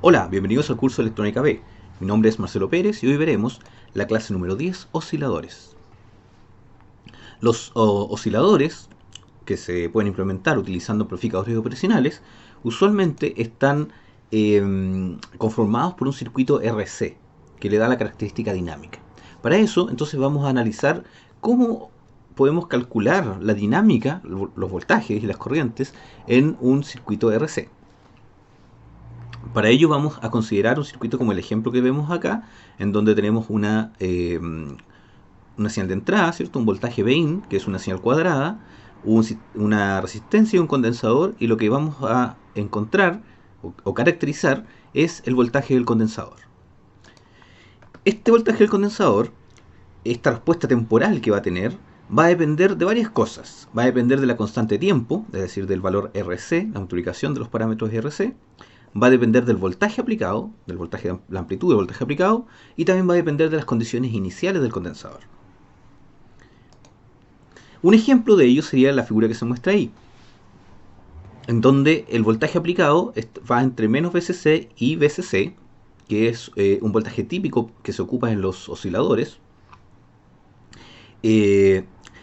Hola, bienvenidos al curso de Electrónica B. Mi nombre es Marcelo Pérez y hoy veremos la clase número 10, osciladores. Los osciladores, que se pueden implementar utilizando amplificadores operacionales, usualmente están conformados por un circuito RC, que le da la característica dinámica. Para eso, entonces vamos a analizar cómo podemos calcular la dinámica, los voltajes y las corrientes en un circuito RC. Para ello vamos a considerar un circuito como el ejemplo que vemos acá, en donde tenemos una señal de entrada, ¿cierto? Un voltaje Vin, que es una señal cuadrada, una resistencia y un condensador, y lo que vamos a encontrar o caracterizar es el voltaje del condensador. Este voltaje del condensador, esta respuesta temporal que va a tener, va a depender de varias cosas. Va a depender de la constante de tiempo, es decir, del valor RC, la multiplicación de los parámetros RC. Va a depender del voltaje aplicado, del voltaje, la amplitud del voltaje aplicado, y también va a depender de las condiciones iniciales del condensador. Un ejemplo de ello sería la figura que se muestra ahí, en donde el voltaje aplicado va entre menos VCC y VCC, que es un voltaje típico que se ocupa en los osciladores,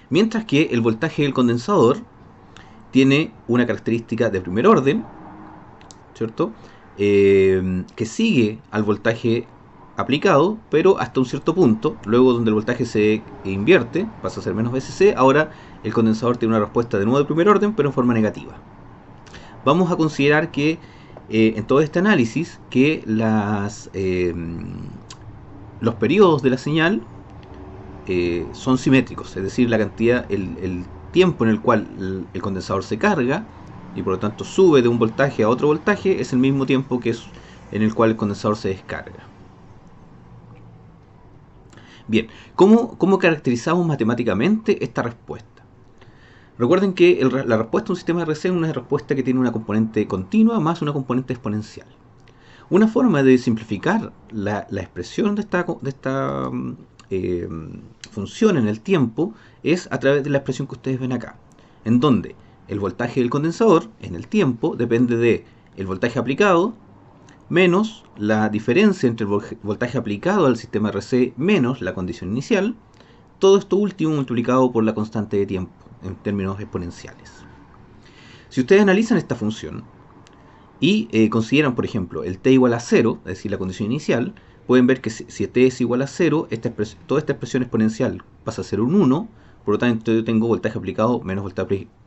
mientras que el voltaje del condensador tiene una característica de primer orden, ¿cierto? Que sigue al voltaje aplicado, pero hasta un cierto punto. Luego, donde el voltaje se invierte, pasa a ser menos VCC. Ahora el condensador tiene una respuesta de nuevo de primer orden, pero en forma negativa. Vamos a considerar que en todo este análisis que los periodos de la señal son simétricos, es decir, la cantidad, el tiempo en el cual el condensador se carga y por lo tanto sube de un voltaje a otro voltaje es el mismo tiempo que es en el cual el condensador se descarga. Bien, ¿cómo caracterizamos matemáticamente esta respuesta? Recuerden que la respuesta a un sistema RC es una respuesta que tiene una componente continua más una componente exponencial. Una forma de simplificar la expresión de esta función en el tiempo es a través de la expresión que ustedes ven acá, en donde el voltaje del condensador en el tiempo depende de el voltaje aplicado menos la diferencia entre el voltaje aplicado al sistema RC menos la condición inicial, todo esto último multiplicado por la constante de tiempo en términos exponenciales. Si ustedes analizan esta función y consideran, por ejemplo, el t igual a 0, es decir, la condición inicial, pueden ver que si t es igual a 0, toda esta expresión exponencial pasa a ser un 1, por lo tanto yo tengo voltaje aplicado menos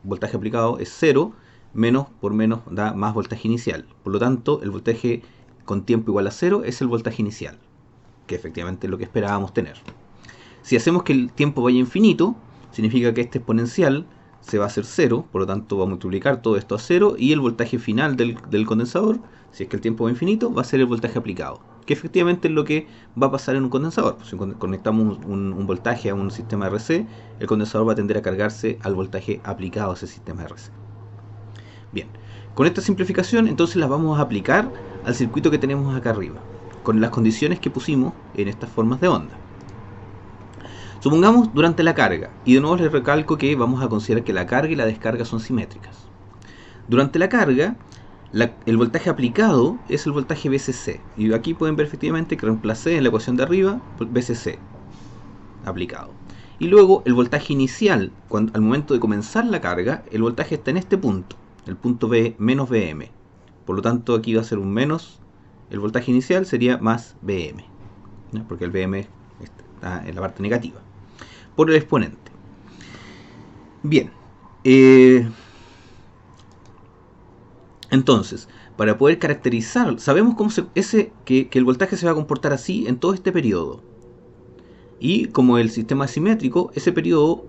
voltaje aplicado es 0, menos por menos da más voltaje inicial. Por lo tanto, el voltaje con tiempo igual a 0 es el voltaje inicial, que efectivamente es lo que esperábamos tener. Si hacemos que el tiempo vaya infinito, significa que este exponencial se va a hacer 0, por lo tanto va a multiplicar todo esto a 0 y el voltaje final del condensador, si es que el tiempo va infinito, va a ser el voltaje aplicado, que efectivamente es lo que va a pasar en un condensador. Si conectamos un voltaje a un sistema RC, el condensador va a tender a cargarse al voltaje aplicado a ese sistema RC. Bien, con esta simplificación entonces las vamos a aplicar al circuito que tenemos acá arriba, con las condiciones que pusimos en estas formas de onda. Supongamos durante la carga, y de nuevo les recalco que vamos a considerar que la carga y la descarga son simétricas. Durante la carga, el voltaje aplicado es el voltaje VCC, y aquí pueden ver efectivamente que reemplacé en la ecuación de arriba VCC aplicado. Y luego el voltaje inicial, al momento de comenzar la carga, el voltaje está en este punto, el punto B menos Vm. Por lo tanto aquí va a ser un menos, el voltaje inicial sería más Vm, ¿no? Porque el Vm está en la parte negativa, por el exponente. Bien, entonces, para poder caracterizar, sabemos cómo que el voltaje se va a comportar así en todo este periodo. Y como el sistema es simétrico, ese periodo,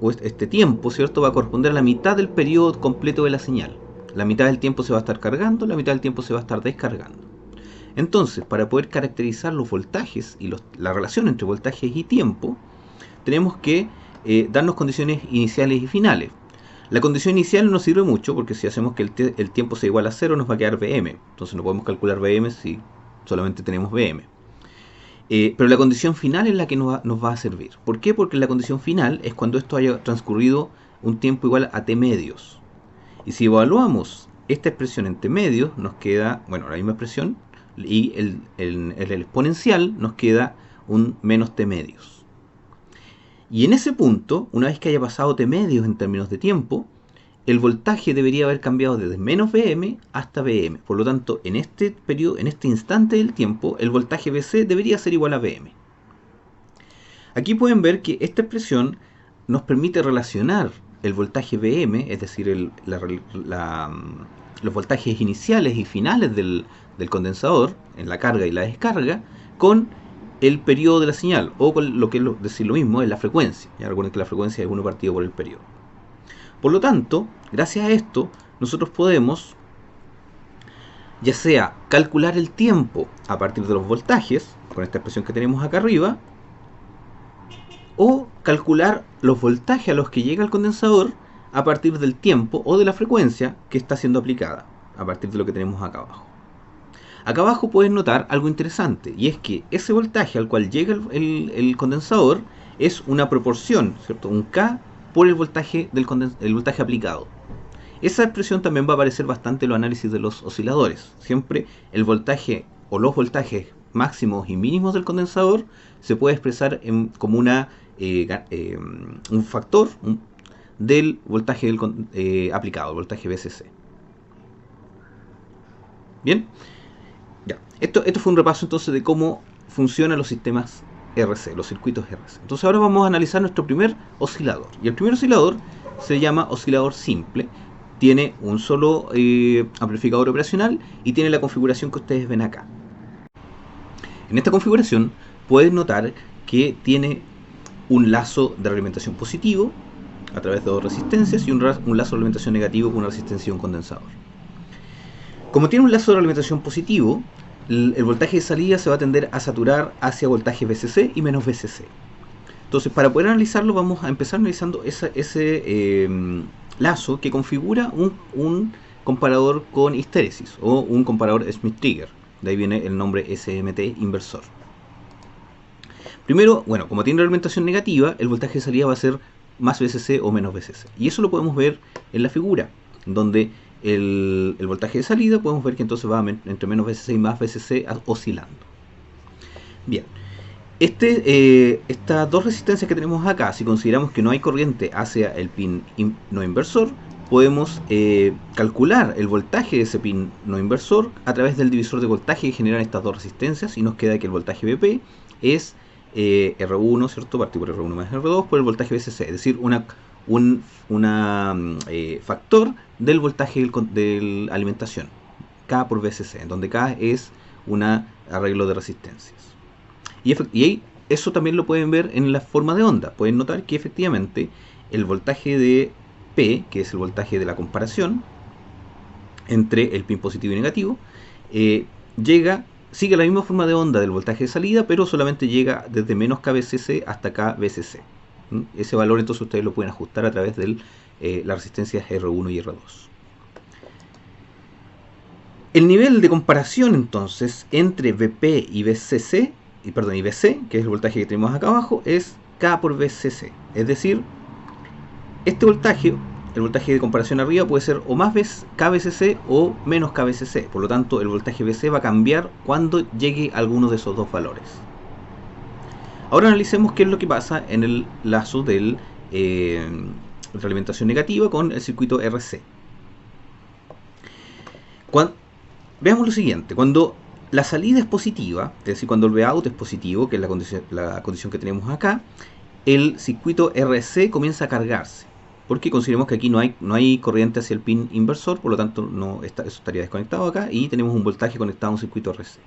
o este tiempo, ¿cierto?, va a corresponder a la mitad del periodo completo de la señal. La mitad del tiempo se va a estar cargando, la mitad del tiempo se va a estar descargando. Entonces, para poder caracterizar los voltajes y la relación entre voltajes y tiempo, tenemos que darnos condiciones iniciales y finales. La condición inicial nos sirve mucho porque si hacemos que el tiempo sea igual a 0 nos va a quedar Vm. Entonces no podemos calcular Vm si solamente tenemos Vm. Pero la condición final es la que nos va a servir. ¿Por qué? Porque la condición final es cuando esto haya transcurrido un tiempo igual a t medios. Y si evaluamos esta expresión en t medios, nos queda, bueno, la misma expresión, y el exponencial nos queda un menos t medios. Y en ese punto, una vez que haya pasado t medios en términos de tiempo, el voltaje debería haber cambiado desde menos Vm hasta Vm. Por lo tanto, en este periodo, en este instante del tiempo, el voltaje Vc debería ser igual a Vm. Aquí pueden ver que esta expresión nos permite relacionar el voltaje Vm, es decir, los voltajes iniciales y finales del condensador, en la carga y la descarga, con el periodo de la señal, o con lo que es decir lo mismo, es la frecuencia. Ya recuerden que la frecuencia es 1 partido por el periodo. Por lo tanto, gracias a esto, nosotros podemos, ya sea calcular el tiempo a partir de los voltajes, con esta expresión que tenemos acá arriba, o calcular los voltajes a los que llega el condensador a partir del tiempo o de la frecuencia que está siendo aplicada, a partir de lo que tenemos acá abajo. Acá abajo pueden notar algo interesante, y es que ese voltaje al cual llega el condensador es una proporción, ¿cierto? Un K por el voltaje, el voltaje aplicado. Esa expresión también va a aparecer bastante en los análisis de los osciladores. Siempre el voltaje o los voltajes máximos y mínimos del condensador se puede expresar como un factor del voltaje aplicado, el voltaje VCC. Bien, ya. Esto fue un repaso entonces de cómo funcionan los sistemas RC, los circuitos RC. Entonces ahora vamos a analizar nuestro primer oscilador. Y el primer oscilador se llama oscilador simple. Tiene un solo amplificador operacional y tiene la configuración que ustedes ven acá. En esta configuración pueden notar que tiene un lazo de realimentación positivo a través de dos resistencias y un lazo de realimentación negativo con una resistencia y un condensador. Como tiene un lazo de realimentación positivo, el voltaje de salida se va a tender a saturar hacia voltaje VCC y menos VCC. Entonces, para poder analizarlo, vamos a empezar analizando ese lazo que configura un comparador con histéresis o un comparador Schmitt-Trigger. De ahí viene el nombre SMT inversor. Primero, bueno, como tiene realimentación negativa, el voltaje de salida va a ser más VCC o menos VCC. Y eso lo podemos ver en la figura, donde el voltaje de salida podemos ver que entonces va entre menos VCC y más VCC oscilando. Bien, estas dos resistencias que tenemos acá, si consideramos que no hay corriente hacia el pin no inversor, podemos calcular el voltaje de ese pin no inversor a través del divisor de voltaje que generan estas dos resistencias, y nos queda que el voltaje VP es R1, ¿cierto? Partido por R1 más R2 por el voltaje VCC, es decir, un factor del voltaje de la alimentación, K por VCC, donde K es un arreglo de resistencias. Y eso también lo pueden ver en la forma de onda. Pueden notar que efectivamente el voltaje de P, que es el voltaje de la comparación entre el pin positivo y negativo, sigue la misma forma de onda del voltaje de salida, pero solamente llega desde menos kVCC hasta kVCC. Ese valor entonces ustedes lo pueden ajustar a través de las resistencias R1 y R2. El nivel de comparación entonces entre VP y VCC, y VC, que es el voltaje que tenemos acá abajo, es K por VCC. Es decir, este voltaje, el voltaje de comparación arriba puede ser o más kVCC o menos kVCC. Por lo tanto, el voltaje VC va a cambiar cuando llegue a alguno de esos dos valores. Ahora analicemos qué es lo que pasa en el lazo de realimentación negativa con el circuito RC. Veamos lo siguiente: cuando la salida es positiva, es decir, cuando el Vout es positivo, que es la condición que tenemos acá, el circuito RC comienza a cargarse, porque consideremos que aquí no hay corriente hacia el pin inversor, por lo tanto eso estaría desconectado acá, y tenemos un voltaje conectado a un circuito RC.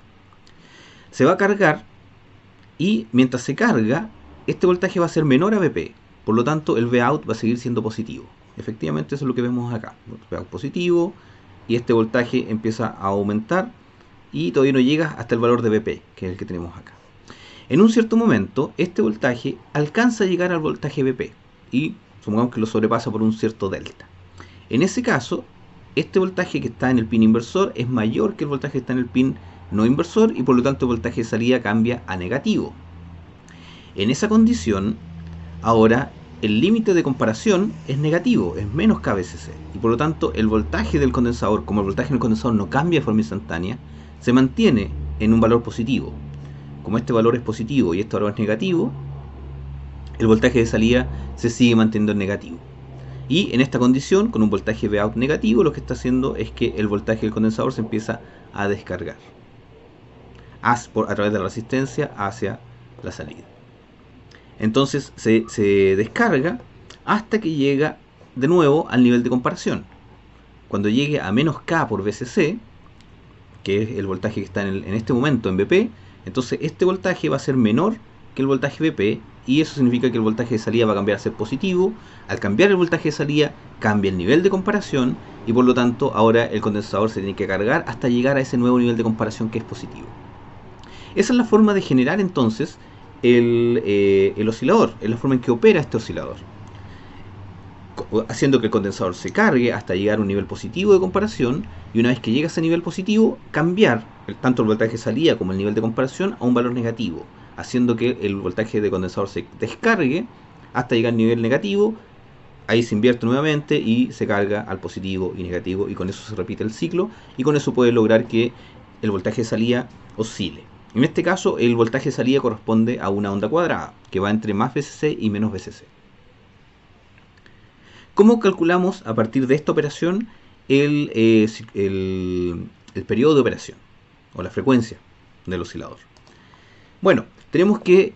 Se va a cargar, y mientras se carga, este voltaje va a ser menor a VP, por lo tanto el Vout va a seguir siendo positivo. Efectivamente, eso es lo que vemos acá: Vout positivo, y este voltaje empieza a aumentar y todavía no llega hasta el valor de VP, que es el que tenemos acá. En un cierto momento, este voltaje alcanza a llegar al voltaje VP y supongamos que lo sobrepasa por un cierto delta. En ese caso, este voltaje que está en el pin inversor es mayor que el voltaje que está en el pin no inversor, y por lo tanto el voltaje de salida cambia a negativo. En esa condición, ahora el límite de comparación es negativo, es menos kVCC, y por lo tanto el voltaje del condensador, como el voltaje del condensador no cambia de forma instantánea, se mantiene en un valor positivo. Como este valor es positivo y este valor es negativo, el voltaje de salida se sigue manteniendo en negativo. Y en esta condición, con un voltaje Vout negativo, lo que está haciendo es que el voltaje del condensador se empieza a descargar a través de la resistencia hacia la salida. Entonces se descarga hasta que llega de nuevo al nivel de comparación. Cuando llegue a menos K por VCC, que es el voltaje que está en este momento en Vp, entonces este voltaje va a ser menor que el voltaje Vp, y eso significa que el voltaje de salida va a cambiar a ser positivo. Al cambiar el voltaje de salida, cambia el nivel de comparación, y por lo tanto ahora el condensador se tiene que cargar hasta llegar a ese nuevo nivel de comparación que es positivo. Esa es la forma de generar entonces el oscilador, es la forma en que opera este oscilador, haciendo que el condensador se cargue hasta llegar a un nivel positivo de comparación, y una vez que llega a ese nivel positivo, cambiar tanto el voltaje de salida como el nivel de comparación a un valor negativo, haciendo que el voltaje de condensador se descargue hasta llegar al nivel negativo. Ahí se invierte nuevamente y se carga al positivo y negativo, y con eso se repite el ciclo, y con eso puede lograr que el voltaje de salida oscile. En este caso, el voltaje de salida corresponde a una onda cuadrada, que va entre más VCC y menos VCC. ¿Cómo calculamos a partir de esta operación el periodo de operación o la frecuencia del oscilador? Bueno, tenemos que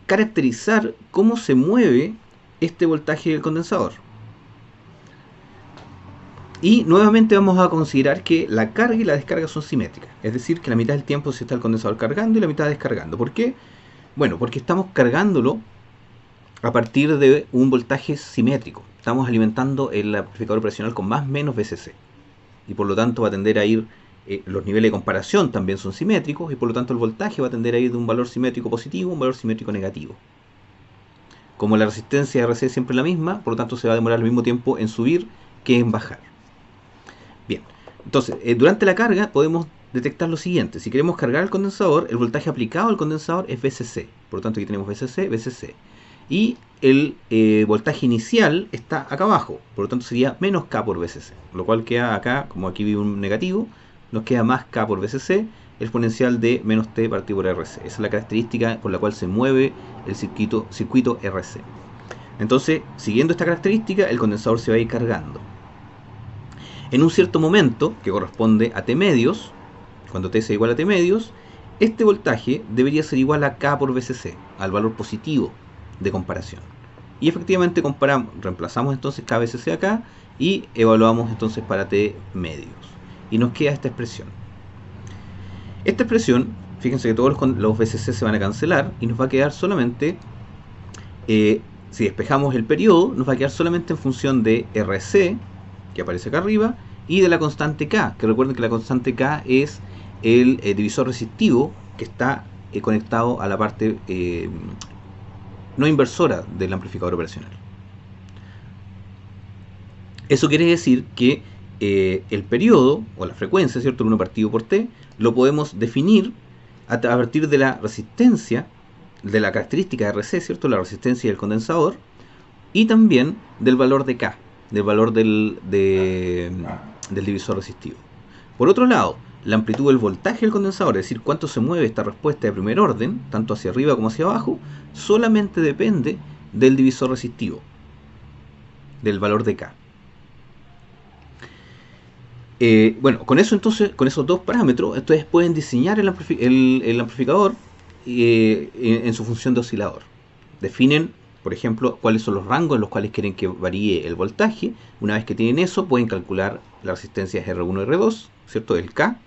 caracterizar cómo se mueve este voltaje del condensador. Y nuevamente vamos a considerar que la carga y la descarga son simétricas. Es decir, que la mitad del tiempo se está el condensador cargando y la mitad descargando. ¿Por qué? Bueno, porque estamos cargándolo a partir de un voltaje simétrico. Estamos alimentando el amplificador operacional con más o menos VCC. Y por lo tanto va a tender a ir, los niveles de comparación también son simétricos, y por lo tanto el voltaje va a tender a ir de un valor simétrico positivo a un valor simétrico negativo. Como la resistencia RC es siempre la misma, por lo tanto se va a demorar el mismo tiempo en subir que en bajar. Bien, entonces durante la carga podemos detectar lo siguiente. Si queremos cargar el condensador, el voltaje aplicado al condensador es VCC. Por lo tanto aquí tenemos VCC, VCC. Y el voltaje inicial está acá abajo, por lo tanto sería menos K por VCC, lo cual queda acá, como aquí vive un negativo, nos queda más K por VCC, exponencial de menos T partido por RC. Esa es la característica por la cual se mueve el circuito RC. Entonces, siguiendo esta característica, el condensador se va a ir cargando. En un cierto momento, que corresponde a T medios, cuando T sea igual a T medios, este voltaje debería ser igual a K por VCC, al valor positivo de comparación. Y efectivamente reemplazamos entonces K VCC acá y evaluamos entonces para T medios. Y nos queda esta expresión. Esta expresión, fíjense que todos los VCC se van a cancelar y nos va a quedar solamente, si despejamos el periodo, nos va a quedar solamente en función de RC, que aparece acá arriba, y de la constante K, que recuerden que la constante K es el divisor resistivo que está conectado a la parte no inversora del amplificador operacional. Eso quiere decir que el periodo o la frecuencia, ¿cierto? 1 partido por T, lo podemos definir a partir de la resistencia, de la característica de RC, ¿cierto? La resistencia del condensador, y también del valor de K, del valor del divisor resistivo. Por otro lado, la amplitud del voltaje del condensador, es decir, cuánto se mueve esta respuesta de primer orden, tanto hacia arriba como hacia abajo, solamente depende del divisor resistivo, del valor de K. Bueno, con eso entonces, con esos dos parámetros, ustedes pueden diseñar el amplificador en su función de oscilador. Definen, por ejemplo, cuáles son los rangos en los cuales quieren que varíe el voltaje. Una vez que tienen eso, pueden calcular las resistencias R1 y R2, ¿cierto? El K.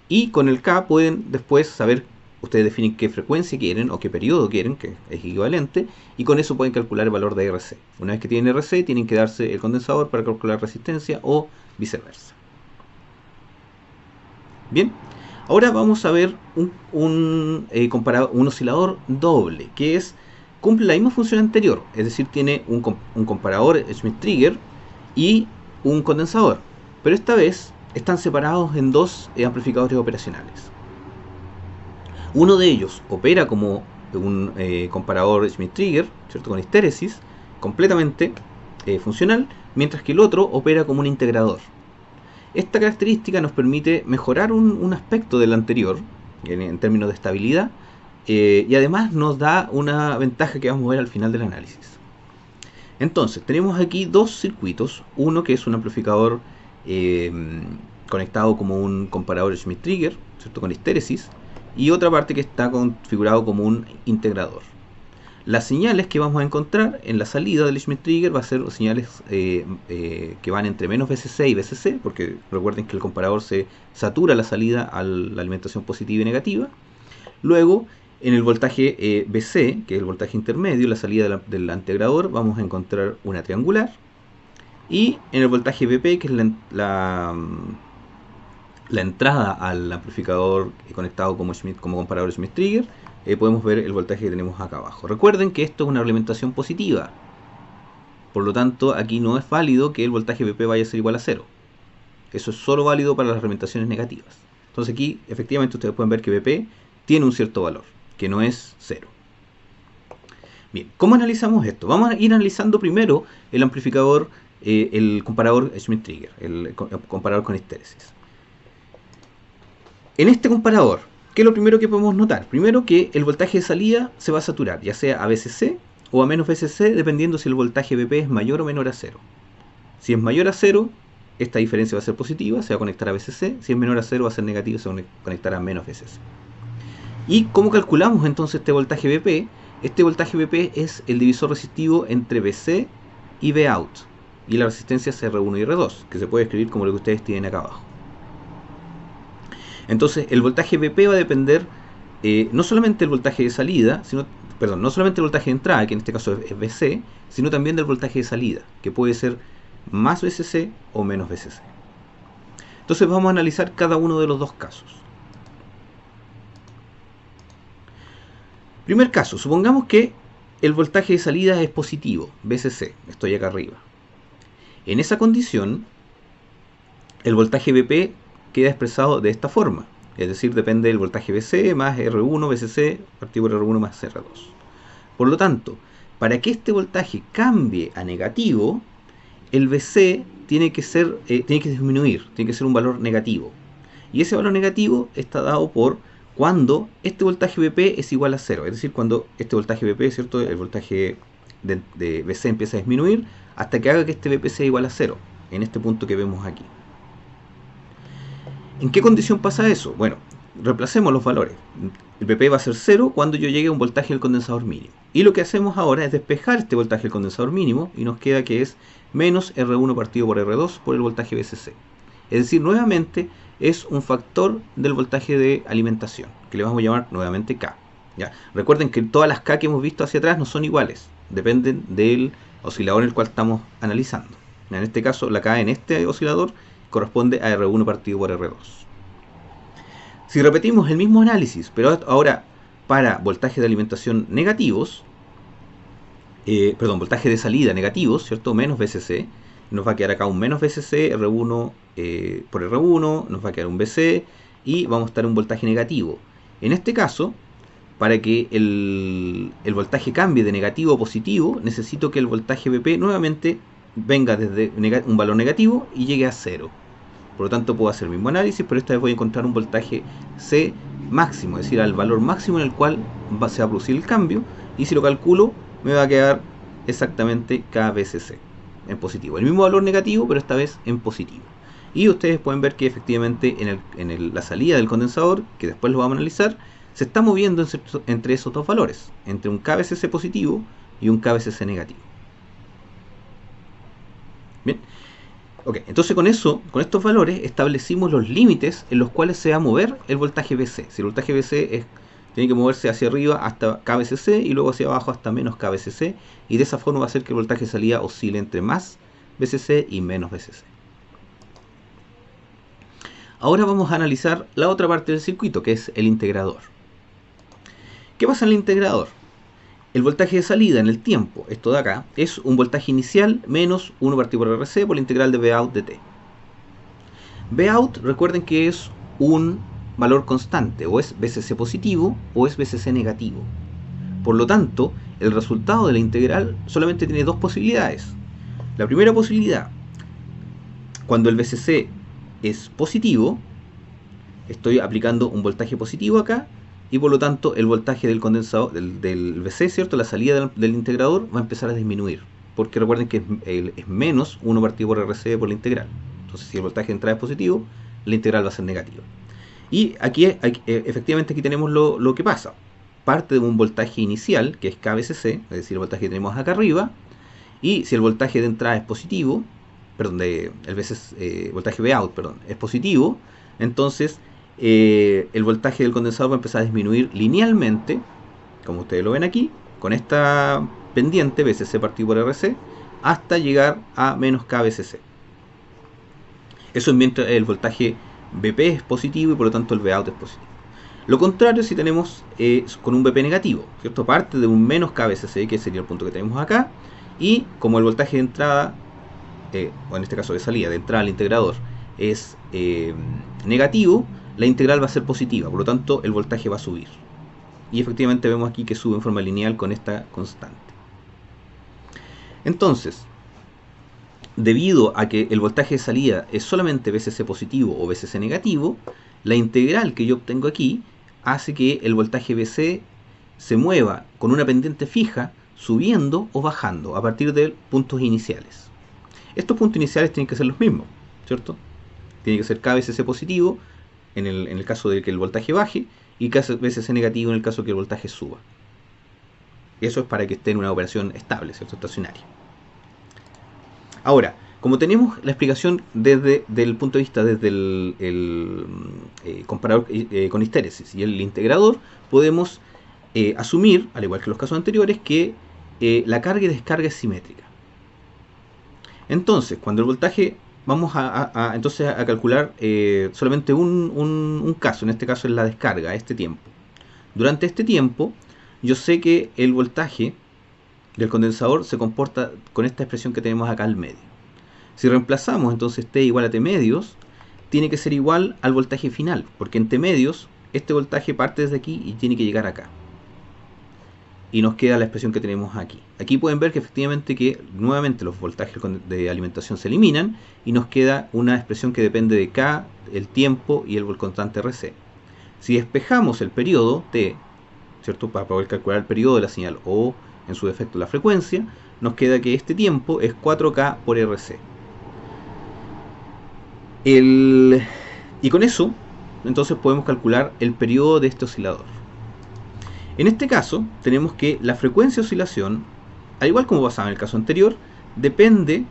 Y con el K pueden después saber, ustedes definen qué frecuencia quieren o qué periodo quieren, que es equivalente, y con eso pueden calcular el valor de RC. Una vez que tienen RC, tienen que darse el condensador para calcular resistencia o viceversa. Bien, ahora vamos a ver un oscilador doble, que cumple la misma función anterior, es decir, tiene un comparador Schmitt-Trigger y un condensador, pero esta vez están separados en dos amplificadores operacionales. Uno de ellos opera como un comparador Schmitt-Trigger, ¿cierto? Con histéresis, completamente funcional, mientras que el otro opera como un integrador. Esta característica nos permite mejorar un aspecto del anterior, en términos de estabilidad, y además nos da una ventaja que vamos a ver al final del análisis. Entonces, tenemos aquí dos circuitos, uno que es un amplificador conectado como un comparador Schmitt-Trigger, ¿cierto?, con histéresis, y otra parte que está configurado como un integrador. Las señales que vamos a encontrar en la salida del Schmitt-Trigger va a ser señales que van entre menos VCC y VCC, porque recuerden que el comparador se satura la salida a la alimentación positiva y negativa. Luego, en el voltaje VC, que es el voltaje intermedio, la salida del integrador, vamos a encontrar una triangular. Y en el voltaje VP, que es la entrada al amplificador conectado como comparador Schmitt-Trigger, podemos ver el voltaje que tenemos acá abajo. Recuerden que esto es una alimentación positiva. Por lo tanto, aquí no es válido que el voltaje VP vaya a ser igual a 0. Eso es solo válido para las alimentaciones negativas. Entonces aquí, efectivamente, ustedes pueden ver que VP tiene un cierto valor, que no es 0. Bien, ¿cómo analizamos esto? Vamos a ir analizando primero el amplificador, el comparador Schmitt-Trigger, el comparador con histéresis. En este comparador, ¿qué es lo primero que podemos notar? Primero que el voltaje de salida se va a saturar, ya sea a VCC o a menos VCC, dependiendo si el voltaje VP es mayor o menor a 0. Si es mayor a 0, esta diferencia va a ser positiva, se va a conectar a VCC. Si es menor a 0, va a ser negativo, se va a conectar a menos VCC. ¿Y cómo calculamos entonces este voltaje VP? Este voltaje VP es el divisor resistivo entre VC y Vout, y la resistencia es R1 y R2, que se puede escribir como lo que ustedes tienen acá abajo. Entonces, el voltaje VP va a depender no solamente del voltaje de salida, no solamente del voltaje de entrada, que en este caso es VC, sino también del voltaje de salida, que puede ser más VCC o menos VCC. Entonces vamos a analizar cada uno de los dos casos. Primer caso, supongamos que el voltaje de salida es positivo, VCC, estoy acá arriba. En esa condición, el voltaje VP queda expresado de esta forma, es decir, depende del voltaje VC más R1 VCC partido por R1 más R2. Por lo tanto, para que este voltaje cambie a negativo, el VC tiene que disminuir, tiene que ser un valor negativo. Y ese valor negativo está dado por cuando este voltaje VP es igual a 0, es decir, cuando este voltaje VP, ¿cierto?, el voltaje de VC empieza a disminuir hasta que haga que este VP sea igual a 0, en este punto que vemos aquí. ¿En qué condición pasa eso? Bueno, reemplacemos los valores. El VP va a ser 0 cuando yo llegue a un voltaje del condensador mínimo. Y lo que hacemos ahora es despejar este voltaje del condensador mínimo y nos queda que es menos R1 partido por R2 por el voltaje VCC. Es decir, nuevamente es un factor del voltaje de alimentación, que le vamos a llamar nuevamente K. ¿Ya? Recuerden que todas las K que hemos visto hacia atrás no son iguales, dependen del oscilador en el cual estamos analizando. En este caso, la K en este oscilador corresponde a R1 partido por R2. Si repetimos el mismo análisis, pero ahora para voltaje de alimentación negativos, voltaje de salida negativos, ¿cierto?, menos VCC, nos va a quedar acá un menos VCC, R1 por R1, nos va a quedar un VC y vamos a estar en un voltaje negativo. En este caso, para que el voltaje cambie de negativo a positivo, necesito que el voltaje VP nuevamente venga desde un valor negativo y llegue a 0. Por lo tanto, puedo hacer el mismo análisis, pero esta vez voy a encontrar un voltaje C máximo, es decir, al valor máximo en el cual se va a producir el cambio, y si lo calculo, me va a quedar exactamente kVCC en positivo. El mismo valor negativo, pero esta vez en positivo. Y ustedes pueden ver que efectivamente la salida del condensador, que después lo vamos a analizar, se está moviendo entre esos dos valores, entre un kVCC positivo y un kVCC negativo. Bien. Ok, entonces con estos valores establecimos los límites en los cuales se va a mover el voltaje VC. Si el voltaje VC tiene que moverse hacia arriba hasta kVCC y luego hacia abajo hasta menos kVCC, y de esa forma va a hacer que el voltaje de salida oscile entre más VCC y menos VCC. Ahora vamos a analizar la otra parte del circuito, que es el integrador. ¿Qué pasa en el integrador? El voltaje de salida en el tiempo, esto de acá, es un voltaje inicial menos 1 partido por RC por la integral de Vout de t. Vout, recuerden que es un valor constante, o es VCC positivo o es VCC negativo. Por lo tanto, el resultado de la integral solamente tiene dos posibilidades. La primera posibilidad, cuando el VCC es positivo, estoy aplicando un voltaje positivo acá, y por lo tanto el voltaje del condensador, del VC, ¿cierto? La salida del integrador va a empezar a disminuir, porque recuerden que es menos 1 partido por RC por la integral. Entonces si el voltaje de entrada es positivo, la integral va a ser negativa. Y aquí, efectivamente, aquí tenemos lo que pasa. Parte de un voltaje inicial, que es kVCC, es decir, el voltaje que tenemos acá arriba, y si el voltaje de entrada es positivo, perdón, el voltaje Vout, perdón, es positivo, entonces el voltaje del condensador va a empezar a disminuir linealmente, como ustedes lo ven aquí, con esta pendiente VCC partido por RC, hasta llegar a menos kVCC. Eso mientras el voltaje Vp es positivo y por lo tanto el Vout es positivo. Lo contrario si tenemos con un Vp negativo, ¿cierto? Parte de un menos kVCC, que sería el punto que tenemos acá, y como el voltaje de entrada, o en este caso de salida, de entrada al integrador, es negativo, la integral va a ser positiva, por lo tanto el voltaje va a subir. Y efectivamente vemos aquí que sube en forma lineal con esta constante. Entonces, debido a que el voltaje de salida es solamente VCC positivo o VCC negativo, la integral que yo obtengo aquí hace que el voltaje VC se mueva con una pendiente fija, subiendo o bajando a partir de puntos iniciales. Estos puntos iniciales tienen que ser los mismos, ¿cierto? Tiene que ser kVCC positivo en el caso de que el voltaje baje y kVCC negativo en el caso de que el voltaje suba. Eso es para que esté en una operación estable, ¿cierto? Estacionaria. Ahora, como tenemos la explicación desde el punto de vista desde el comparador con histéresis y el integrador, podemos asumir, al igual que los casos anteriores, que la carga y descarga es simétrica. Entonces, cuando el voltaje, vamos entonces a calcular solamente un caso, en este caso es la descarga, a este tiempo. Durante este tiempo, yo sé que el voltaje del condensador se comporta con esta expresión que tenemos acá al medio. Si reemplazamos entonces T igual a T medios, tiene que ser igual al voltaje final, porque en T medios este voltaje parte desde aquí y tiene que llegar acá. Y nos queda la expresión que tenemos aquí. Aquí pueden ver que efectivamente que nuevamente los voltajes de alimentación se eliminan y nos queda una expresión que depende de K, el tiempo y el constante RC. Si despejamos el periodo T, ¿cierto? Para poder calcular el periodo de la señal o en su defecto la frecuencia, nos queda que este tiempo es 4K por RC. Y con eso, entonces podemos calcular el periodo de este oscilador. En este caso, tenemos que la frecuencia de oscilación, al igual como pasaba en el caso anterior, depende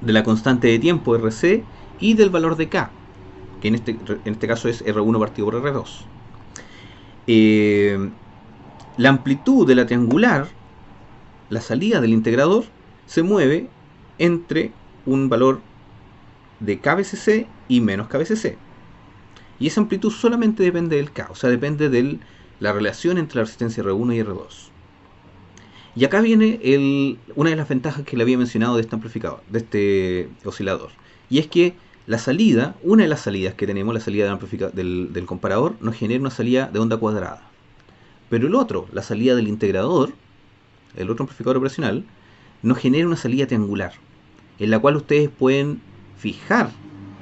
de la constante de tiempo RC y del valor de K, que en este caso es R1 partido por R2. La amplitud de la triangular, la salida del integrador, se mueve entre un valor de kVCC y menos kVCC. Y esa amplitud solamente depende del K, o sea, depende de la relación entre la resistencia R1 y R2. Y acá viene una de las ventajas que le había mencionado de este amplificador, de este oscilador. Y es que la salida, una de las salidas que tenemos, la salida del comparador, nos genera una salida de onda cuadrada. Pero el otro, la salida del integrador, el otro amplificador operacional, nos genera una salida triangular, en la cual ustedes pueden fijar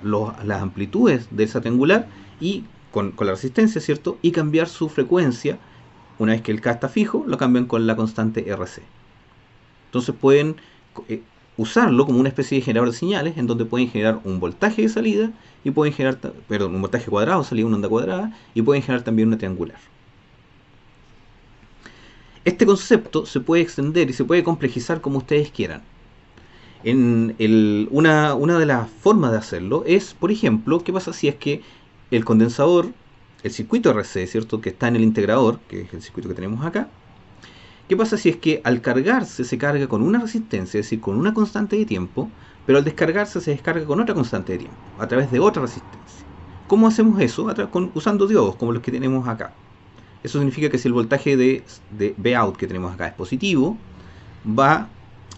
las amplitudes de esa triangular y con la resistencia, ¿cierto? Y cambiar su frecuencia. Una vez que el K está fijo, lo cambian con la constante RC. Entonces pueden usarlo como una especie de generador de señales, en donde pueden generar un voltaje de salida y pueden generar, un voltaje cuadrado, salida una onda cuadrada, y pueden generar también una triangular. Este concepto se puede extender y se puede complejizar como ustedes quieran. Una de las formas de hacerlo es, por ejemplo, ¿qué pasa si es que el condensador, el circuito RC, ¿cierto?, que está en el integrador, que es el circuito que tenemos acá? ¿Qué pasa si es que al cargarse se carga con una resistencia, es decir, con una constante de tiempo, pero al descargarse se descarga con otra constante de tiempo, a través de otra resistencia? ¿Cómo hacemos eso? Usando diodos, como los que tenemos acá. Eso significa que si el voltaje de Vout que tenemos acá es positivo, va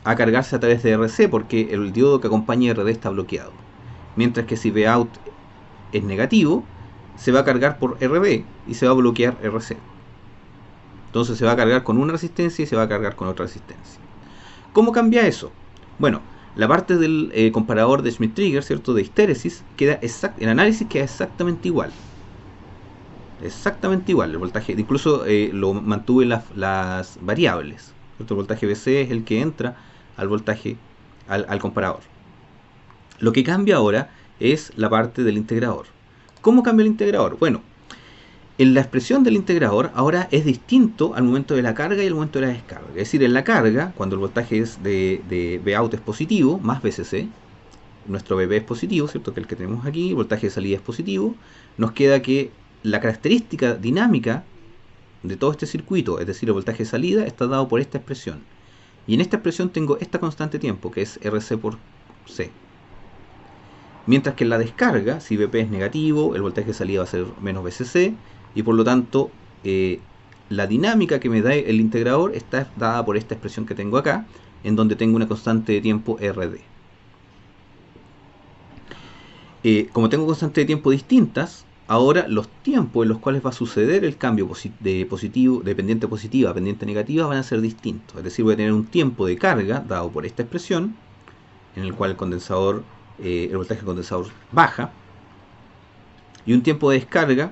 a cargarse a través de RC, porque el diodo que acompaña RD está bloqueado. Mientras que si Vout es negativo, se va a cargar por RD y se va a bloquear RC. Entonces se va a cargar con una resistencia y se va a cargar con otra resistencia. ¿Cómo cambia eso? Bueno, La parte del comparador de Schmitt-Trigger, ¿cierto? De histéresis, el análisis queda exactamente igual. Exactamente igual. El voltaje, incluso lo mantuve las variables, ¿cierto? El voltaje BC es el que entra al voltaje, al comparador. Lo que cambia ahora es la parte del integrador. ¿Cómo cambia el integrador? Bueno, en la expresión del integrador ahora es distinto al momento de la carga y al momento de la descarga. Es decir, en la carga, cuando el voltaje es de Vout es positivo, más VCC, nuestro VB es positivo, ¿cierto? Que es el que tenemos aquí, el voltaje de salida es positivo, nos queda que la característica dinámica de todo este circuito, es decir, el voltaje de salida, está dado por esta expresión. Y en esta expresión tengo esta constante tiempo, que es RC por C. Mientras que en la descarga, si Vp es negativo, el voltaje de salida va a ser menos VCC, y por lo tanto la dinámica que me da el integrador está dada por esta expresión que tengo acá, en donde tengo una constante de tiempo RD. Como tengo constantes de tiempo distintas, ahora los tiempos en los cuales va a suceder el cambio de pendiente positiva a pendiente negativa van a ser distintos. Es decir, voy a tener un tiempo de carga dado por esta expresión, en el cual el condensador, el voltaje del condensador baja, y un tiempo de descarga,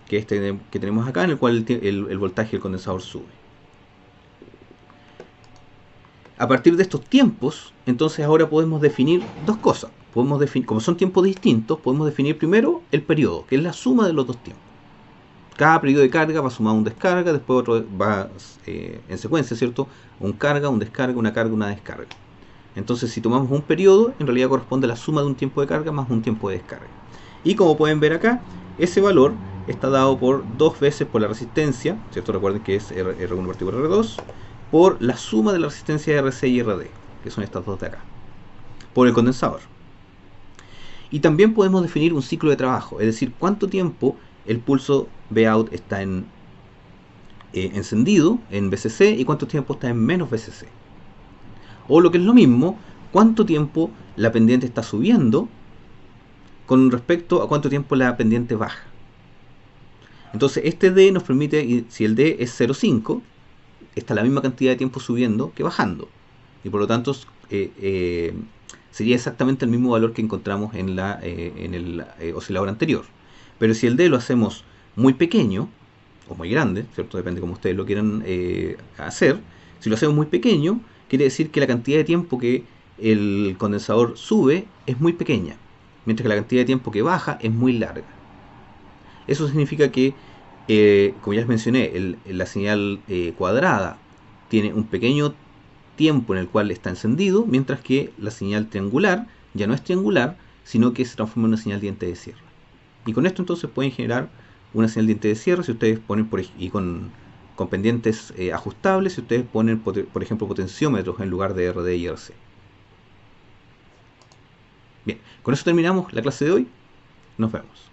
que es este que tenemos acá, en el cual el voltaje del condensador sube. A partir de estos tiempos, entonces ahora podemos definir dos cosas. Como son tiempos distintos, podemos definir primero el periodo, que es la suma de los dos tiempos. Cada periodo de carga va sumado a un descarga, después otro va en secuencia, ¿cierto? Un carga, un descarga, una carga, una descarga. Entonces, si tomamos un periodo, en realidad corresponde a la suma de un tiempo de carga más un tiempo de descarga. Y como pueden ver acá, ese valor está dado por dos veces por la resistencia, ¿cierto? Recuerden que es R1 partido por R2, por la suma de la resistencia de RC y RD, que son estas dos de acá, por el condensador. Y también podemos definir un ciclo de trabajo, es decir, cuánto tiempo el pulso Vout está encendido en VCC y cuánto tiempo está en menos VCC. O lo que es lo mismo, cuánto tiempo la pendiente está subiendo con respecto a cuánto tiempo la pendiente baja. Entonces este D nos permite, si el D es 0,5, está la misma cantidad de tiempo subiendo que bajando. Y por lo tanto sería exactamente el mismo valor que encontramos en el oscilador anterior. Pero si el D lo hacemos muy pequeño, o muy grande, ¿cierto? Depende de cómo ustedes lo quieran hacer. Si lo hacemos muy pequeño, quiere decir que la cantidad de tiempo que el condensador sube es muy pequeña, mientras que la cantidad de tiempo que baja es muy larga. Eso significa que, como ya les mencioné, la señal cuadrada tiene un pequeño tiempo en el cual está encendido, mientras que la señal triangular ya no es triangular, sino que se transforma en una señal diente de sierra. Y con esto entonces pueden generar una señal diente de sierra si ustedes ponen, y con pendientes ajustables, si ustedes ponen, por ejemplo, potenciómetros en lugar de RD y RC. Bien, con eso terminamos la clase de hoy. Nos vemos.